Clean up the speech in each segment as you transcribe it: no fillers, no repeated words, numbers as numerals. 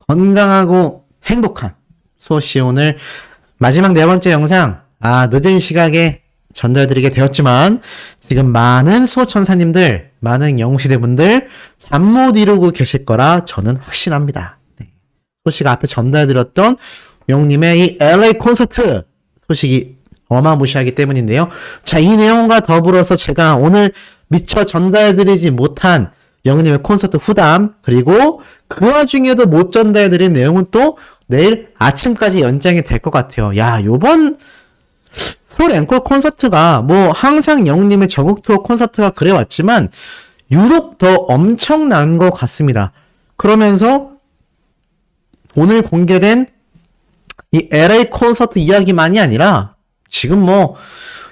건강하고 행복한 소시 오늘 마지막 네 번째 영상 늦은 시각에 전달드리게 되었지만 지금 많은 수호천사님들 많은 영웅시대분들 잠 못 이루고 계실 거라 저는 확신합니다. 소시가 앞에 전달드렸던 영웅님의 이 LA 콘서트 소식이 어마무시하기 때문인데요. 자, 이 내용과 더불어서 제가 오늘 미처 전달드리지 못한 영웅님의 콘서트 후담, 그리고 그 와중에도 못 전달드린 내용은 또 내일 아침까지 연장이 될 것 같아요. 야, 요번 서울 앵콜 콘서트가 뭐 항상 영웅님의 전국 투어 콘서트가 그래왔지만 유독 더 엄청난 것 같습니다. 그러면서 오늘 공개된 이 LA 콘서트 이야기만이 아니라 지금 뭐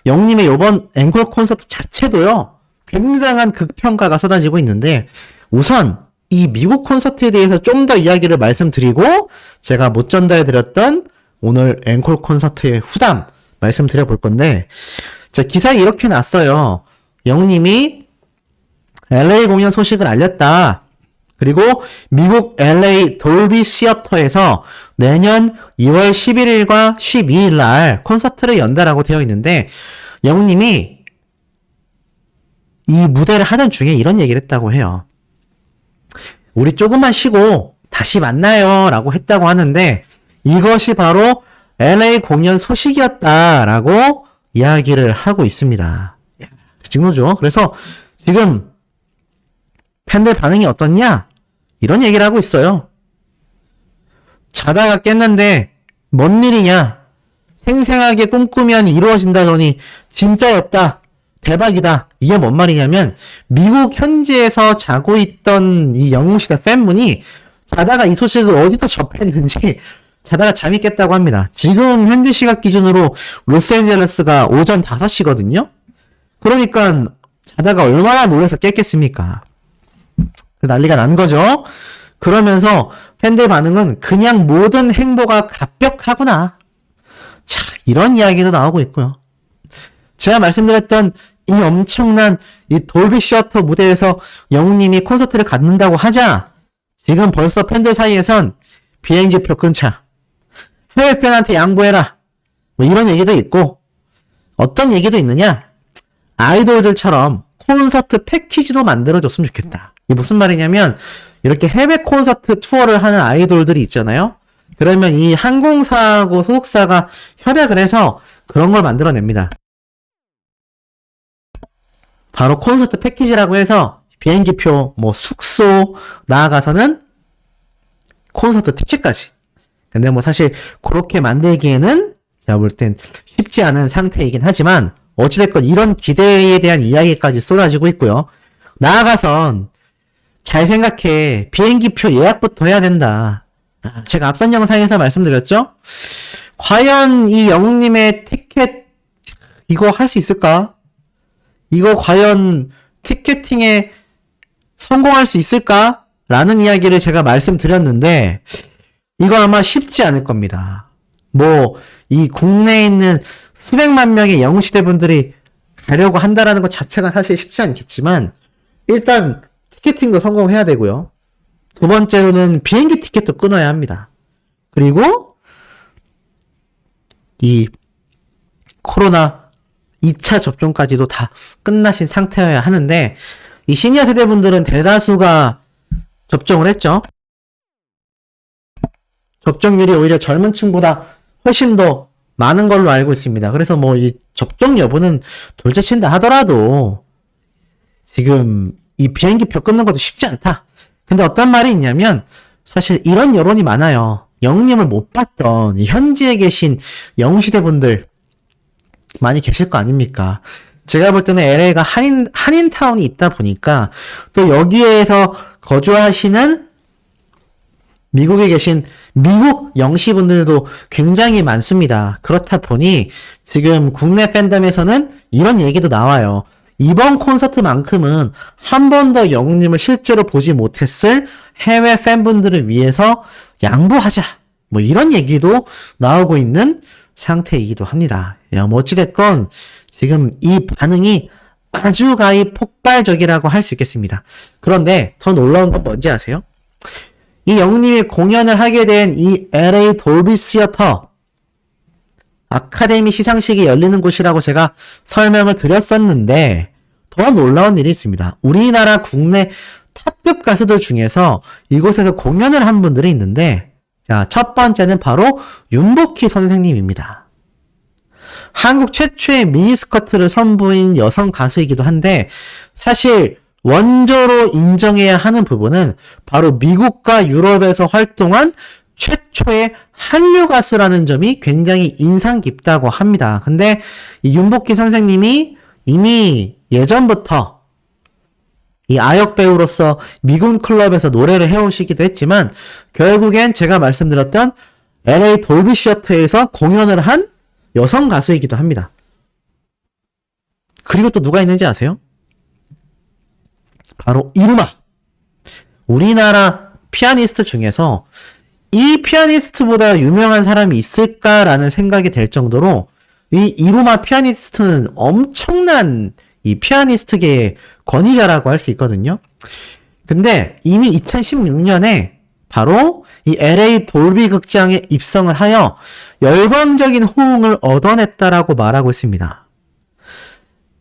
영웅님의 요번 앵콜 콘서트 자체도요 굉장한 극평가가 쏟아지고 있는데, 우선 이 미국 콘서트에 대해서 좀 더 이야기를 말씀드리고 제가 못 전달드렸던 오늘 앵콜 콘서트의 후담 말씀드려 볼 건데, 자, 기사에 이렇게 났어요. 영웅님이 LA 공연 소식을 알렸다. 그리고 미국 LA 돌비 시어터에서 내년 2월 11일과 12일 날 콘서트를 연다라고 되어 있는데, 영웅님이 이 무대를 하던 중에 이런 얘기를 했다고 해요. 우리 조금만 쉬고 다시 만나요 라고 했다고 하는데, 이것이 바로 LA 공연 소식이었다라고 이야기를 하고 있습니다. 직노죠. 그래서 지금 팬들 반응이 어떻냐? 이런 얘기를 하고 있어요. 자다가 깼는데 뭔 일이냐? 생생하게 꿈꾸면 이루어진다더니 진짜였다. 대박이다. 이게 뭔 말이냐면 미국 현지에서 자고 있던 이 영웅시대 팬분이 자다가 이 소식을 어디서 접했는지 자다가 잠이 깼다고 합니다. 지금 현지 시각 기준으로 로스앤젤레스가 오전 5시거든요. 그러니까 자다가 얼마나 놀라서 깼겠습니까? 난리가 난 거죠. 그러면서 팬들 반응은 그냥 모든 행보가 갑벽하구나. 자, 이런 이야기도 나오고 있고요. 제가 말씀드렸던 이 엄청난 이 돌비 시어터 무대에서 영웅님이 콘서트를 갖는다고 하자 지금 벌써 팬들 사이에선 비행기표 끊자, 해외 팬한테 양보해라, 뭐 이런 얘기도 있고, 어떤 얘기도 있느냐, 아이돌들처럼 콘서트 패키지도 만들어줬으면 좋겠다. 이게 무슨 말이냐면 이렇게 해외 콘서트 투어를 하는 아이돌들이 있잖아요. 그러면 이 항공사하고 소속사가 협약을 해서 그런 걸 만들어냅니다. 바로 콘서트 패키지라고 해서 비행기표, 뭐 숙소, 나아가서는 콘서트 티켓까지. 근데 뭐 사실 그렇게 만들기에는 제가 볼 땐 쉽지 않은 상태이긴 하지만 어찌됐건 이런 기대에 대한 이야기까지 쏟아지고 있고요. 나아가선 잘 생각해. 비행기표 예약부터 해야 된다. 제가 앞선 영상에서 말씀드렸죠? 과연 이 영웅님의 티켓 이거 할 수 있을까? 이거 과연 티켓팅에 성공할 수 있을까? 라는 이야기를 제가 말씀드렸는데 이거 아마 쉽지 않을 겁니다. 뭐 이 국내에 있는 수백만 명의 영웅시대 분들이 가려고 한다라는 것 자체가 사실 쉽지 않겠지만 일단 티켓팅도 성공해야 되고요. 두 번째로는 비행기 티켓도 끊어야 합니다. 그리고 이 코로나 2차 접종까지도 다 끝나신 상태여야 하는데 이 시니어 세대분들은 대다수가 접종을 했죠. 접종률이 오히려 젊은 층보다 훨씬 더 많은 걸로 알고 있습니다. 그래서 뭐 이 접종 여부는 둘째친다 하더라도 지금 이 비행기표 끊는 것도 쉽지 않다. 근데 어떤 말이 있냐면 사실 이런 여론이 많아요. 영웅님을 못 봤던 이 현지에 계신 영웅시대분들 많이 계실 거 아닙니까? 제가 볼 때는 LA가 한인타운이 있다 보니까 또 여기에서 거주하시는 미국에 계신 미국 영시분들도 굉장히 많습니다. 그렇다 보니 지금 국내 팬덤에서는 이런 얘기도 나와요. 이번 콘서트만큼은 한 번 더 영웅님을 실제로 보지 못했을 해외 팬분들을 위해서 양보하자. 뭐 이런 얘기도 나오고 있는 상태이기도 합니다. 뭐 어찌됐건 지금 이 반응이 아주 가히 폭발적이라고 할 수 있겠습니다. 그런데 더 놀라운 건 뭔지 아세요? 이 영웅님이 공연을 하게 된 이 LA 돌비 시어터 아카데미 시상식이 열리는 곳이라고 제가 설명을 드렸었는데 더 놀라운 일이 있습니다. 우리나라 국내 탑급 가수들 중에서 이곳에서 공연을 한 분들이 있는데 자, 첫 번째는 바로 윤복희 선생님입니다. 한국 최초의 미니스커트를 선보인 여성 가수이기도 한데 사실 원조로 인정해야 하는 부분은 바로 미국과 유럽에서 활동한 최초의 한류 가수라는 점이 굉장히 인상 깊다고 합니다. 근데 이 윤복희 선생님이 이미 예전부터 이 아역 배우로서 미군 클럽에서 노래를 해오시기도 했지만 결국엔 제가 말씀드렸던 LA 돌비 시어터에서 공연을 한 여성 가수이기도 합니다. 그리고 또 누가 있는지 아세요? 바로 이루마. 우리나라 피아니스트 중에서 이 피아니스트보다 유명한 사람이 있을까라는 생각이 될 정도로 이 이루마 피아니스트는 엄청난 이 피아니스트계의 권위자라고 할 수 있거든요. 근데 이미 2016년에 바로 이 LA 돌비 극장에 입성을 하여 열광적인 호응을 얻어냈다라고 말하고 있습니다.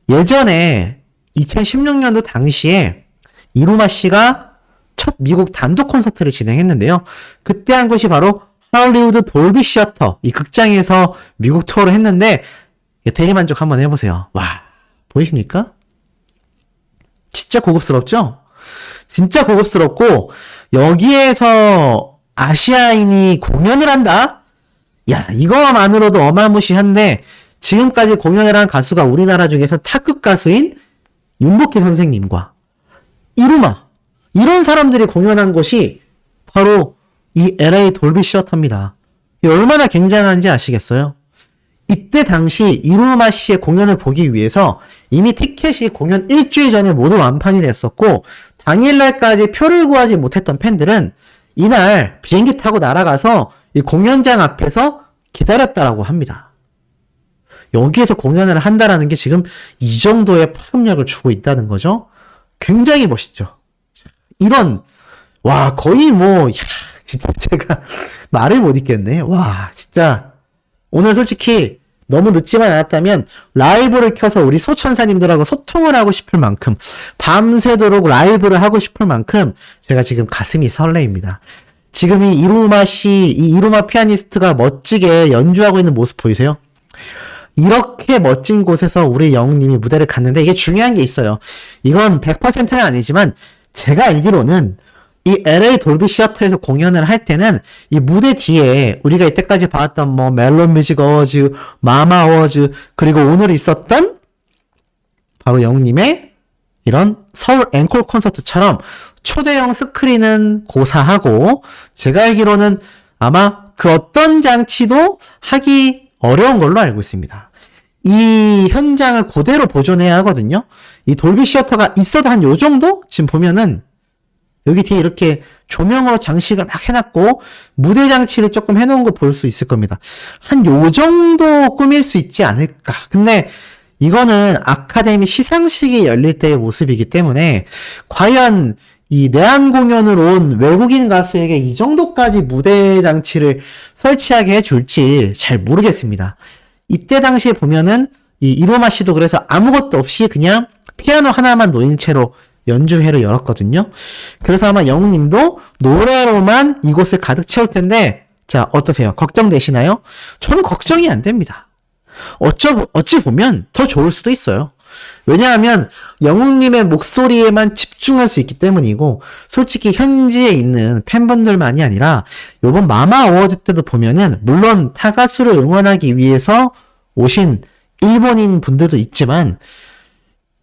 예전에 2016년도 당시에 이루마 씨가 첫 미국 단독 콘서트를 진행했는데요. 그때 한 곳이 바로 할리우드 돌비 시어터 이 극장에서 미국 투어를 했는데 대리만족 한번 해보세요. 와, 보이십니까? 진짜 고급스럽죠? 진짜 고급스럽고 여기에서 아시아인이 공연을 한다? 야, 이거만으로도 어마무시한데 지금까지 공연을 한 가수가 우리나라 중에서 탑급 가수인 윤복희 선생님과 이루마 이런 사람들이 공연한 곳이 바로 이 LA 돌비 시어터입니다. 얼마나 굉장한지 아시겠어요? 이때 당시 이루마 씨의 공연을 보기 위해서 이미 티켓이 공연 일주일 전에 모두 완판이 됐었고 당일날까지 표를 구하지 못했던 팬들은 이날 비행기 타고 날아가서 이 공연장 앞에서 기다렸다라고 합니다. 여기에서 공연을 한다라는 게 지금 이 정도의 파급력을 주고 있다는 거죠. 굉장히 멋있죠. 이런 와 거의 뭐 야, 진짜 제가 말을 못 잇겠네. 와 진짜 오늘 솔직히 너무 늦지만 않았다면 라이브를 켜서 우리 소천사님들하고 소통을 하고 싶을 만큼 밤새도록 라이브를 하고 싶을 만큼 제가 지금 가슴이 설레입니다. 지금 이 이루마 씨, 이 이루마 피아니스트가 멋지게 연주하고 있는 모습 보이세요? 이렇게 멋진 곳에서 우리 영웅님이 무대를 갔는데 이게 중요한 게 있어요. 이건 100%는 아니지만 제가 알기로는 이 LA 돌비 시어터에서 공연을 할 때는 이 무대 뒤에 우리가 이때까지 봐왔던 뭐 멜론 뮤직 어워즈, 마마 어워즈 그리고 오늘 있었던 바로 영웅님의 이런 서울 앵콜 콘서트처럼 초대형 스크린은 고사하고 제가 알기로는 아마 그 어떤 장치도 하기 어려운 걸로 알고 있습니다. 이 현장을 그대로 보존해야 하거든요. 이 돌비 시어터가 있어도 한 요 정도? 지금 보면은 여기 뒤에 이렇게 조명으로 장식을 막 해놨고 무대 장치를 조금 해놓은 거 볼 수 있을 겁니다. 한 요 정도 꾸밀 수 있지 않을까. 근데 이거는 아카데미 시상식이 열릴 때의 모습이기 때문에 과연 이 내한 공연을 온 외국인 가수에게 이 정도까지 무대 장치를 설치하게 해줄지 잘 모르겠습니다. 이때 당시에 보면은 이 이로마 씨도 그래서 아무것도 없이 그냥 피아노 하나만 놓인 채로 연주회를 열었거든요. 그래서 아마 영웅님도 노래로만 이곳을 가득 채울 텐데 자 어떠세요? 걱정되시나요? 저는 걱정이 안 됩니다. 어찌 보면 더 좋을 수도 있어요. 왜냐하면 영웅님의 목소리에만 집중할 수 있기 때문이고 솔직히 현지에 있는 팬분들만이 아니라 요번 마마 어워드 때도 보면은 물론 타 가수를 응원하기 위해서 오신 일본인 분들도 있지만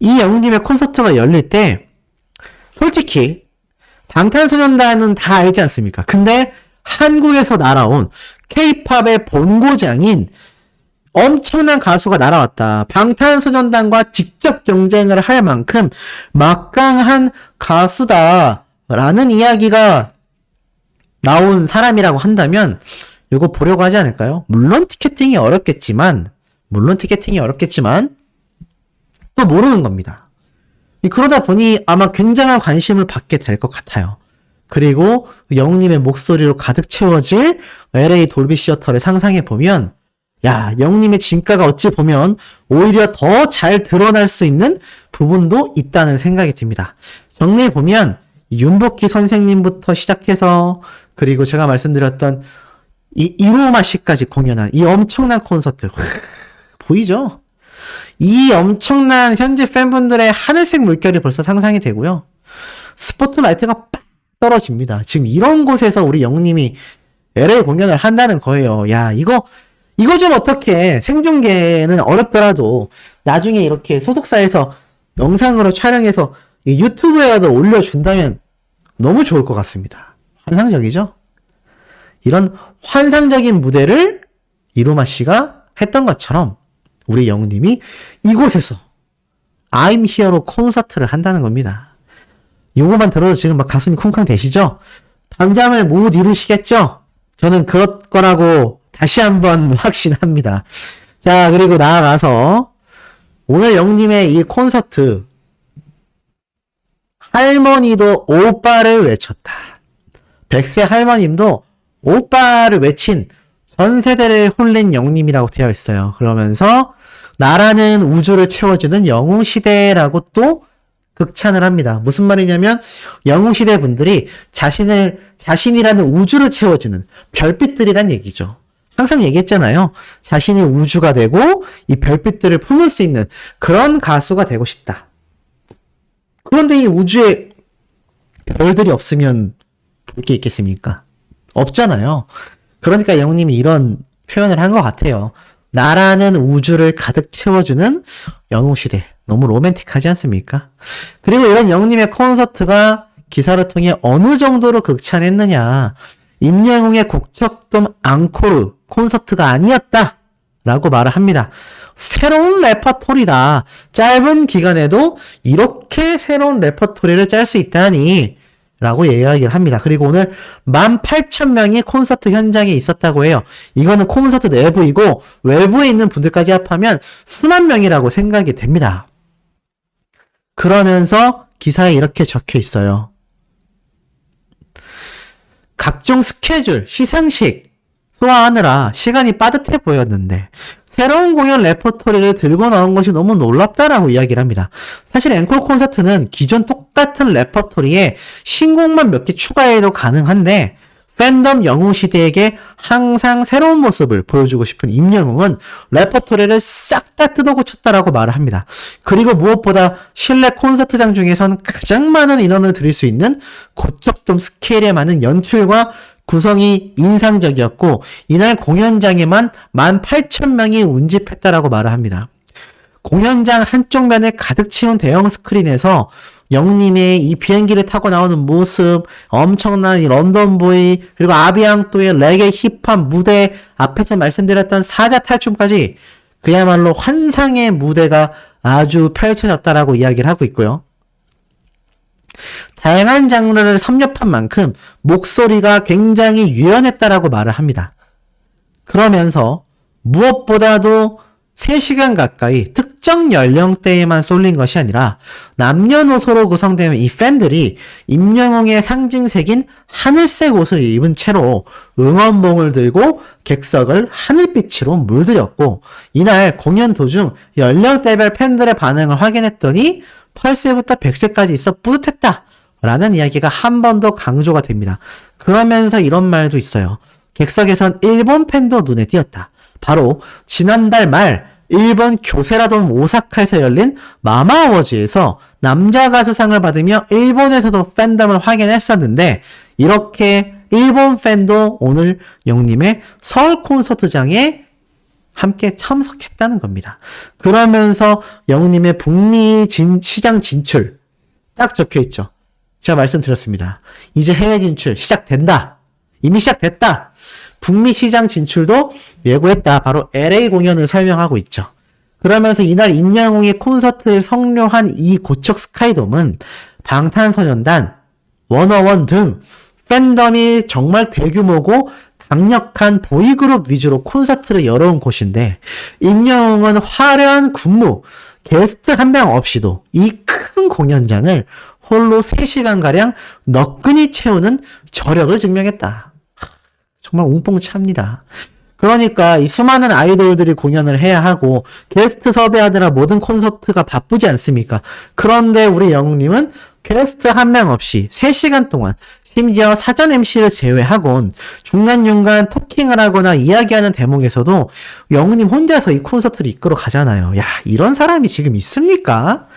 이 영웅님의 콘서트가 열릴 때 솔직히 방탄소년단은 다 알지 않습니까? 근데 한국에서 날아온 K-팝의 본고장인 엄청난 가수가 날아왔다. 방탄소년단과 직접 경쟁을 할 만큼 막강한 가수다라는 이야기가 나온 사람이라고 한다면 이거 보려고 하지 않을까요? 물론 티켓팅이 어렵겠지만 또 모르는 겁니다. 그러다 보니 아마 굉장한 관심을 받게 될 것 같아요. 그리고 영웅님의 목소리로 가득 채워질 LA 돌비 시어터를 상상해보면 야, 영웅님의 진가가 어찌 보면 오히려 더 잘 드러날 수 있는 부분도 있다는 생각이 듭니다. 정리해보면 윤복희 선생님부터 시작해서 그리고 제가 말씀드렸던 이 이로마 씨까지 공연한 이 엄청난 콘서트 보이죠? 이 엄청난 현지 팬분들의 하늘색 물결이 벌써 상상이 되고요. 스포트라이트가 빡 떨어집니다. 지금 이런 곳에서 우리 영웅님이 LA 공연을 한다는 거예요. 야, 이거 좀 어떻게 생중계는 어렵더라도 나중에 이렇게 소속사에서 영상으로 촬영해서 유튜브에라도 올려준다면 너무 좋을 것 같습니다. 환상적이죠? 이런 환상적인 무대를 이로마 씨가 했던 것처럼 우리 영웅님이 이곳에서 I'm Here로 콘서트를 한다는 겁니다. 요거만 들어도 지금 막 가슴이 쿵쾅 되시죠? 잠잠을 못 이루시겠죠? 저는 그럴 거라고 다시 한번 확신합니다. 자, 그리고 나아가서 오늘 영웅님의 이 콘서트 할머니도 오빠를 외쳤다. 100세 할머님도 오빠를 외친 전 세대를 홀린 영웅님이라고 되어 있어요. 그러면서 나라는 우주를 채워주는 영웅시대라고 또 극찬을 합니다. 무슨 말이냐면 영웅시대 분들이 자신이라는 우주를 채워주는 별빛들이란 얘기죠. 항상 얘기했잖아요. 자신이 우주가 되고 이 별빛들을 품을 수 있는 그런 가수가 되고 싶다. 그런데 이 우주에 별들이 없으면 볼 게 있겠습니까? 없잖아요. 그러니까 영웅님이 이런 표현을 한 것 같아요. 나라는 우주를 가득 채워주는 영웅시대. 너무 로맨틱하지 않습니까? 그리고 이런 영웅님의 콘서트가 기사를 통해 어느 정도로 극찬했느냐. 임영웅의 곡척돔 앙코르 콘서트가 아니었다 라고 말을 합니다. 새로운 레퍼토리다. 짧은 기간에도 이렇게 새로운 레퍼토리를 짤 수 있다니 라고 이야기를 합니다. 그리고 오늘 18,000명이 콘서트 현장에 있었다고 해요. 이거는 콘서트 내부이고 외부에 있는 분들까지 합하면 수만 명이라고 생각이 됩니다. 그러면서 기사에 이렇게 적혀 있어요. 각종 스케줄, 시상식 소화하느라 시간이 빠듯해 보였는데 새로운 공연 레퍼토리를 들고 나온 것이 너무 놀랍다라고 이야기를 합니다. 사실 앵콜 콘서트는 기존 똑같은 레퍼토리에 신곡만 몇 개 추가해도 가능한데 팬덤 영웅시대에게 항상 새로운 모습을 보여주고 싶은 임영웅은 레퍼토리를 싹 다 뜯어고쳤다라고 말을 합니다. 그리고 무엇보다 실내 콘서트장 중에선 가장 많은 인원을 들일 수 있는 고척돔 스케일에 맞는 연출과 구성이 인상적이었고 이날 공연장에만 18,000명이 운집했다라고 말을 합니다. 공연장 한쪽 면을 가득 채운 대형 스크린에서 영웅님의 이 비행기를 타고 나오는 모습, 엄청난 이 런던보이, 그리고 아비앙또의 레게 힙합 무대, 앞에서 말씀드렸던 사자 탈춤까지 그야말로 환상의 무대가 아주 펼쳐졌다라고 이야기를 하고 있고요. 다양한 장르를 섭렵한 만큼 목소리가 굉장히 유연했다라고 말을 합니다. 그러면서 무엇보다도 3시간 가까이 특정 연령대에만 쏠린 것이 아니라 남녀노소로 구성되는 이 팬들이 임영웅의 상징색인 하늘색 옷을 입은 채로 응원봉을 들고 객석을 하늘빛으로 물들였고 이날 공연 도중 연령대별 팬들의 반응을 확인했더니 8세부터 100세까지 있어 뿌듯했다 라는 이야기가 한 번 더 강조가 됩니다. 그러면서 이런 말도 있어요. 객석에선 일본 팬도 눈에 띄었다. 바로 지난달 말 일본 교세라돔 오사카에서 열린 마마 어워즈에서 남자 가수상을 받으며 일본에서도 팬덤을 확인했었는데 이렇게 일본 팬도 오늘 영웅님의 서울 콘서트장에 함께 참석했다는 겁니다. 그러면서 영웅님의 북미 시장 진출 딱 적혀있죠. 제가 말씀드렸습니다. 이제 해외 진출 시작된다. 이미 시작됐다. 북미 시장 진출도 예고했다. 바로 LA 공연을 설명하고 있죠. 그러면서 이날 임영웅의 콘서트를 성료한 이 고척 스카이돔은 방탄소년단, 워너원 등 팬덤이 정말 대규모고 강력한 보이그룹 위주로 콘서트를 열어온 곳인데 임영웅은 화려한 군무, 게스트 한 명 없이도 이 큰 공연장을 홀로 3시간가량 너끈히 채우는 저력을 증명했다. 정말 웅뽕차입니다. 그러니까 이 수많은 아이돌들이 공연을 해야 하고 게스트 섭외하느라 모든 콘서트가 바쁘지 않습니까? 그런데 우리 영웅님은 게스트 한 명 없이 3시간 동안 심지어 사전 MC를 제외하곤 중간중간 토킹을 하거나 이야기하는 대목에서도 영웅님 혼자서 이 콘서트를 이끌어 가잖아요. 야, 이런 사람이 지금 있습니까?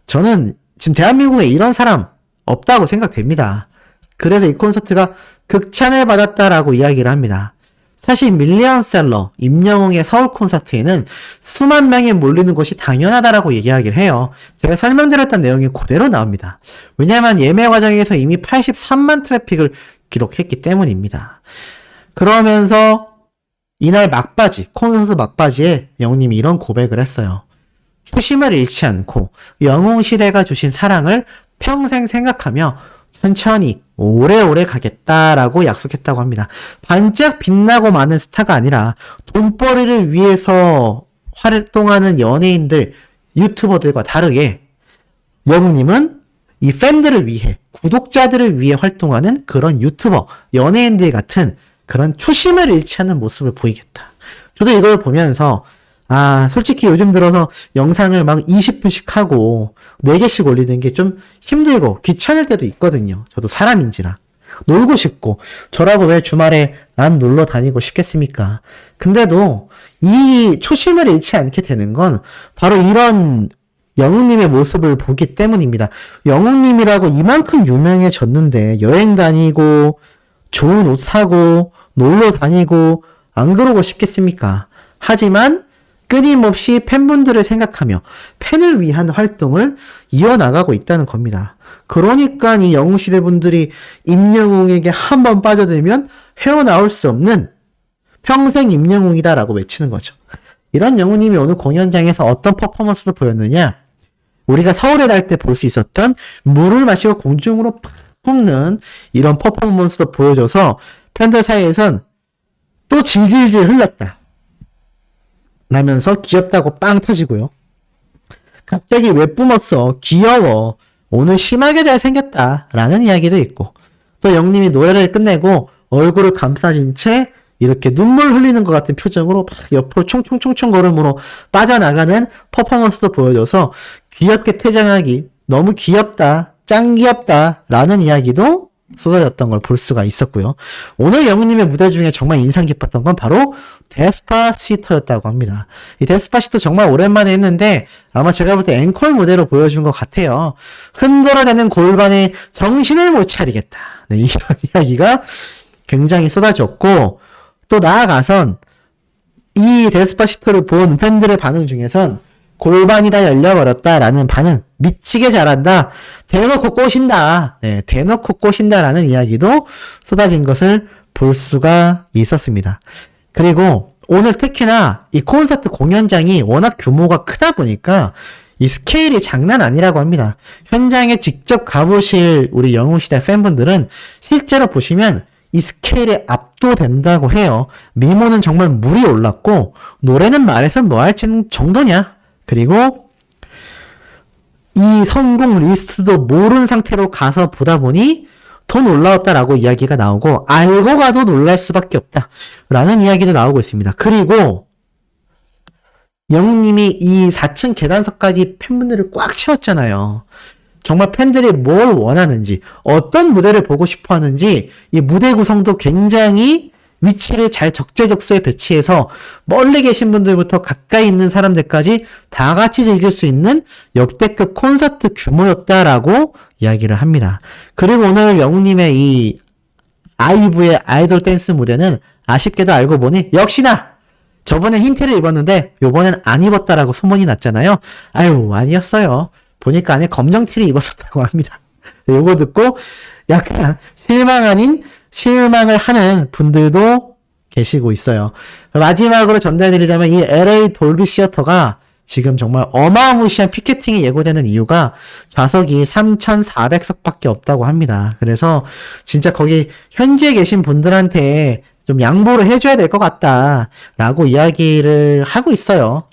저는 지금 대한민국에 이런 사람 없다고 생각됩니다. 그래서 이 콘서트가 극찬을 받았다라고 이야기를 합니다. 사실 밀리언셀러 임영웅의 서울 콘서트에는 수만 명이 몰리는 것이 당연하다라고 얘기하기를 해요. 제가 설명드렸던 내용이 그대로 나옵니다. 왜냐하면 예매 과정에서 이미 83만 트래픽을 기록했기 때문입니다. 그러면서 이날 막바지, 콘서트 막바지에 영웅님이 이런 고백을 했어요. 초심을 잃지 않고 영웅시대가 주신 사랑을 평생 생각하며 천천히 오래오래 가겠다라고 약속했다고 합니다. 반짝 빛나고 많은 스타가 아니라 돈벌이를 위해서 활동하는 연예인들, 유튜버들과 다르게 영웅님은 이 팬들을 위해, 구독자들을 위해 활동하는 그런 유튜버, 연예인들 같은 그런 초심을 잃지 않는 모습을 보이겠다. 저도 이걸 보면서 솔직히 요즘 들어서 영상을 막 20분씩 하고 4개씩 올리는 게 좀 힘들고 귀찮을 때도 있거든요. 저도 사람인지라. 놀고 싶고, 저라고 왜 주말에 안 놀러 다니고 싶겠습니까? 근데도 이 초심을 잃지 않게 되는 건 바로 이런 영웅님의 모습을 보기 때문입니다. 영웅님이라고 이만큼 유명해졌는데 여행 다니고, 좋은 옷 사고, 놀러 다니고, 안 그러고 싶겠습니까? 하지만 끊임없이 팬분들을 생각하며 팬을 위한 활동을 이어나가고 있다는 겁니다. 그러니까 이 영웅시대 분들이 임영웅에게 한번 빠져들면 헤어나올 수 없는 평생 임영웅이다라고 외치는 거죠. 이런 영웅님이 오늘 공연장에서 어떤 퍼포먼스를 보였느냐? 우리가 서울에 갈 때 볼 수 있었던 물을 마시고 공중으로 팍 뿜는 이런 퍼포먼스도 보여줘서 팬들 사이에선 또 질질질 흘렀다 라면서 귀엽다고 빵 터지고요. 갑자기 왜 뿜었어? 귀여워. 오늘 심하게 잘생겼다. 라는 이야기도 있고, 또 영님이 노래를 끝내고 얼굴을 감싸진 채 이렇게 눈물 흘리는 것 같은 표정으로 막 옆으로 총총총총 걸음으로 빠져나가는 퍼포먼스도 보여줘서 귀엽게 퇴장하기, 너무 귀엽다, 짱 귀엽다 라는 이야기도 쏟아졌던 걸 볼 수가 있었고요. 오늘 영웅님의 무대 중에 정말 인상 깊었던 건 바로 데스파시토였다고 합니다. 이 데스파시토 정말 오랜만에 했는데 아마 제가 볼 때 앵콜 무대로 보여준 것 같아요. 흔들어대는 골반에 정신을 못 차리겠다. 네, 이런 이야기가 굉장히 쏟아졌고, 또 나아가선 이 데스파시토를 본 팬들의 반응 중에선 골반이 다 열려버렸다라는 반응, 미치게 잘한다, 대놓고 꼬신다, 네, 대놓고 꼬신다라는 이야기도 쏟아진 것을 볼 수가 있었습니다. 그리고 오늘 특히나 이 콘서트 공연장이 워낙 규모가 크다 보니까 이 스케일이 장난 아니라고 합니다. 현장에 직접 가보실 우리 영웅시대 팬분들은 실제로 보시면 이 스케일에 압도된다고 해요. 미모는 정말 물이 올랐고, 노래는 말해서 뭐 할지는 정도냐. 그리고 이 성공 리스트도 모르는 상태로 가서 보다 보니 더 놀라웠다라고 이야기가 나오고, 알고 가도 놀랄 수밖에 없다 라는 이야기도 나오고 있습니다. 그리고 영웅님이 이 4층 계단석까지 팬분들을 꽉 채웠잖아요. 정말 팬들이 뭘 원하는지, 어떤 무대를 보고 싶어 하는지, 이 무대 구성도 굉장히 위치를 잘 적재적소에 배치해서 멀리 계신 분들부터 가까이 있는 사람들까지 다 같이 즐길 수 있는 역대급 콘서트 규모였다라고 이야기를 합니다. 그리고 오늘 영웅님의 이 아이브의 아이돌 댄스 무대는 아쉽게도 알고 보니 역시나 저번에 흰티를 입었는데 요번엔 안 입었다라고 소문이 났잖아요. 아유, 아니었어요. 보니까 안에 검정 티를 입었었다고 합니다. 요거 듣고 약간 실망 아닌 실망을 하는 분들도 계시고 있어요. 마지막으로 전달드리자면 이 LA 돌비 시어터가 지금 정말 어마무시한 피켓팅이 예고되는 이유가 좌석이 3,400석밖에 없다고 합니다. 그래서 진짜 거기 현지에 계신 분들한테 좀 양보를 해줘야 될 것 같다라고 이야기를 하고 있어요.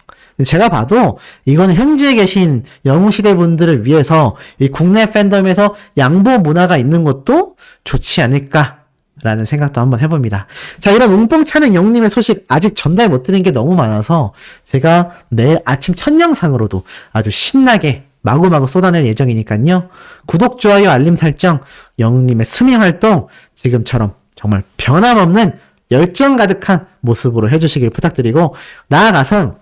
제가 봐도 이거는 현지에 계신 영웅시대 분들을 위해서 이 국내 팬덤에서 양보 문화가 있는 것도 좋지 않을까라는 생각도 한번 해봅니다. 자, 이런 웅뽕차는 영님의 소식 아직 전달 못 드린 게 너무 많아서 제가 내일 아침 첫 영상으로도 아주 신나게 마구마구 쏟아낼 예정이니까요. 구독, 좋아요, 알림 설정, 영님의 스밍 활동 지금처럼 정말 변함없는 열정 가득한 모습으로 해주시길 부탁드리고, 나아가서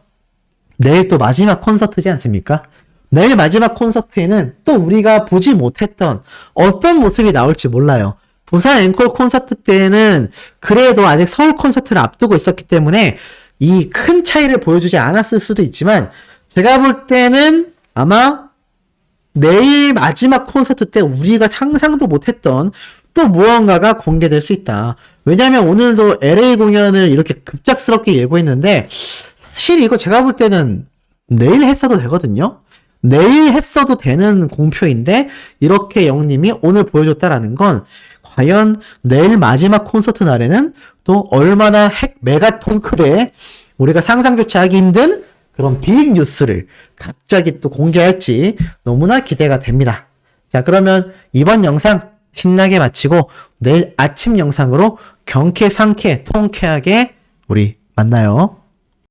내일 또 마지막 콘서트지 않습니까? 내일 마지막 콘서트에는 또 우리가 보지 못했던 어떤 모습이 나올지 몰라요. 부산 앵콜 콘서트 때는 그래도 아직 서울 콘서트를 앞두고 있었기 때문에 이 큰 차이를 보여주지 않았을 수도 있지만, 제가 볼 때는 아마 내일 마지막 콘서트 때 우리가 상상도 못했던 또 무언가가 공개될 수 있다. 왜냐면 오늘도 LA 공연을 이렇게 급작스럽게 예고했는데 사실 이거 제가 볼 때는 내일 했어도 되거든요. 내일 했어도 되는 공표인데 이렇게 영님이 오늘 보여줬다라는 건 과연 내일 마지막 콘서트 날에는 또 얼마나 핵 메가톤급의 우리가 상상조차 하기 힘든 그런 빅 뉴스를 갑자기 또 공개할지 너무나 기대가 됩니다. 자, 그러면 이번 영상 신나게 마치고 내일 아침 영상으로 경쾌, 상쾌, 통쾌하게 우리 만나요.